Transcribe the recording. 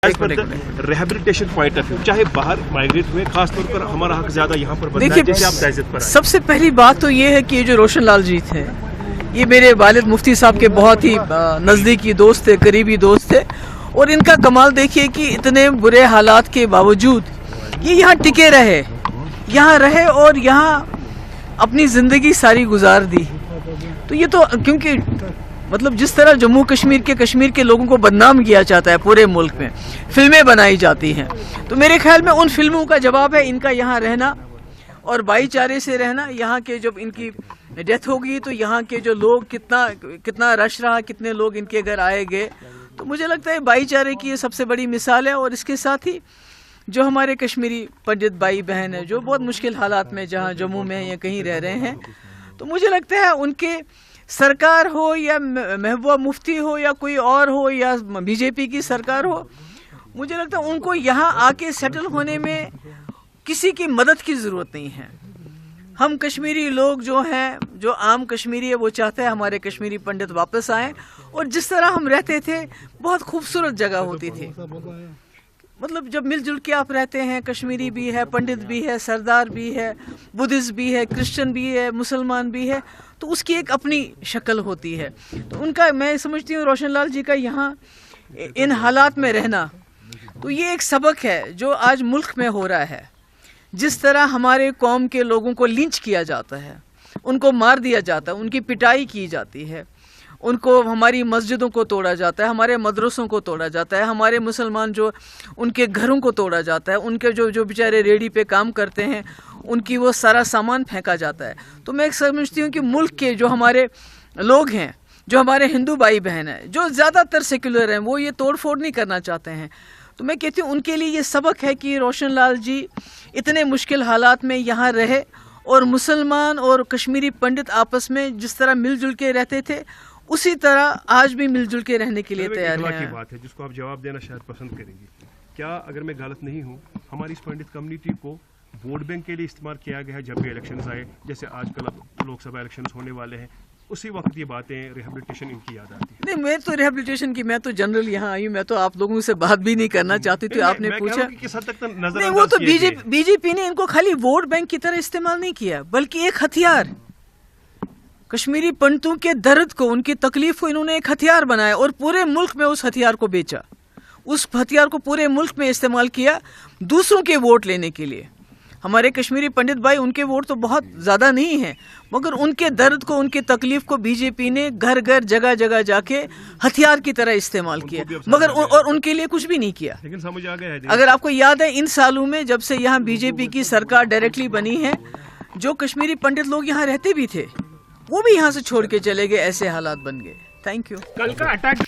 Rehabilitation point of view चाहे बाहर migrate हुए, खास तौर पर हमारा हक ज्यादा यहाँ पर बनता है। जैसे आप दाइजत पर सबसे पहली बात तो ये है कि ये जो रोशन लाल जी थे, ये मेरे वालिद मुफ्ती साहब के बहुत ही नज़दीकी दोस्त थे, करीबी दोस्त थे। और इनका कमाल देखिए कि इतने बुरे हालात के बावजूद ये यहाँ टिके रहे, यहाँ रहे और यहाँ अपनी ज़िंदगी सारी गुजार दी। तो ये तो क्योंकि मतलब जिस तरह जम्मू कश्मीर के लोगों को बदनाम किया जाता है पूरे मुल्क में, फिल्में बनाई जाती हैं, तो मेरे ख्याल में उन फिल्मों का जवाब है इनका यहाँ रहना और भाईचारे से रहना। यहाँ के जब इनकी डेथ होगी तो यहाँ के जो लोग कितना रश रहा, कितने लोग इनके घर आए गए, तो मुझे लगता है भाईचारे की ये सबसे बड़ी मिसाल है। और इसके साथ ही जो हमारे कश्मीरी पंडित भाई बहन है जो बहुत मुश्किल हालात में जहाँ जम्मू में या कहीं रह रहे हैं, तो मुझे लगता है उनके सरकार हो या महबूबा मुफ्ती हो या कोई और हो या बीजेपी की सरकार हो, मुझे लगता है उनको यहाँ आके सेटल होने में किसी की मदद की ज़रूरत नहीं है। हम कश्मीरी लोग जो हैं, जो आम कश्मीरी है, वो चाहते हैं हमारे कश्मीरी पंडित वापस आएं और जिस तरह हम रहते थे बहुत खूबसूरत जगह होती थी। मतलब जब मिलजुल के आप रहते हैं, कश्मीरी भी है, पंडित भी है, सरदार भी है, बुद्धिस्ट भी है, क्रिश्चियन भी है, मुसलमान भी है, तो उसकी एक अपनी शक्ल होती है। तो उनका मैं समझती हूँ रोशन लाल जी का यहाँ इन हालात में रहना, तो ये एक सबक है जो आज मुल्क में हो रहा है। जिस तरह हमारे कौम के लोगों को लिंच किया जाता है, उनको मार दिया जाता है, उनकी पिटाई की जाती है, उनको हमारी मस्जिदों को तोड़ा जाता है, हमारे मदरसों को तोड़ा जाता है, हमारे मुसलमान जो उनके घरों को तोड़ा जाता है, उनके जो बेचारे रेडी पे काम करते हैं उनकी वो सारा सामान फेंका जाता है। तो मैं समझती हूँ कि मुल्क के जो हमारे लोग हैं, जो हमारे हिंदू भाई बहन हैं, जो ज़्यादातर सेक्युलर हैं, वो ये तोड़ फोड़ नहीं करना चाहते हैं। तो मैं कहती हूँ उनके लिए ये सबक है कि रोशन लाल जी इतने मुश्किल हालात में यहाँ रहे और मुसलमान और कश्मीरी पंडित आपस में जिस तरह मिलजुल के रहते थे उसी तरह आज भी मिलजुल के रहने के लिए तैयार हैं। की बात है जिसको आप जवाब देना शायद पसंद करेंगे। क्या अगर मैं गलत नहीं हूँ, हमारी इस पंडित कम्युनिटी को वोट बैंक के लिए इस्तेमाल किया गया है जब भी इलेक्शंस आए, जैसे आजकल अब लोकसभा इलेक्शंस होने वाले हैं, उसी वक्त ये बातें रिहेबिलिटेशन इनकी याद आती है? नहीं, मैं तो रिहेबिलिटेशन की, मैं तो जनरल यहाँ आई हूँ, मैं तो आप लोगों से बात भी नहीं करना चाहती थी। आपने पूछा किस हद तक नजर नहीं, वो तो बीजेपी ने इनको खाली वोट बैंक की तरह इस्तेमाल नहीं किया, बल्कि एक हथियार, कश्मीरी पंडितों के दर्द को, उनकी तकलीफ को इन्होंने एक हथियार बनाया और पूरे मुल्क में उस हथियार को बेचा, उस हथियार को पूरे मुल्क में इस्तेमाल किया दूसरों के वोट लेने के लिए। हमारे कश्मीरी पंडित भाई, उनके वोट तो बहुत ज़्यादा नहीं हैं, मगर उनके दर्द को, उनकी तकलीफ को बीजेपी ने घर घर जगह जगह जाके हथियार की तरह इस्तेमाल किया, मगर और उनके लिए कुछ भी नहीं किया। लेकिन समझ आ गया है, अगर आपको याद है इन सालों में जब से यहाँ बीजेपी की सरकार डायरेक्टली बनी है, जो कश्मीरी पंडित लोग यहाँ रहते भी थे वो भी यहाँ से छोड़ के चले गए, ऐसे हालात बन गए। Thank you. कल का अटैक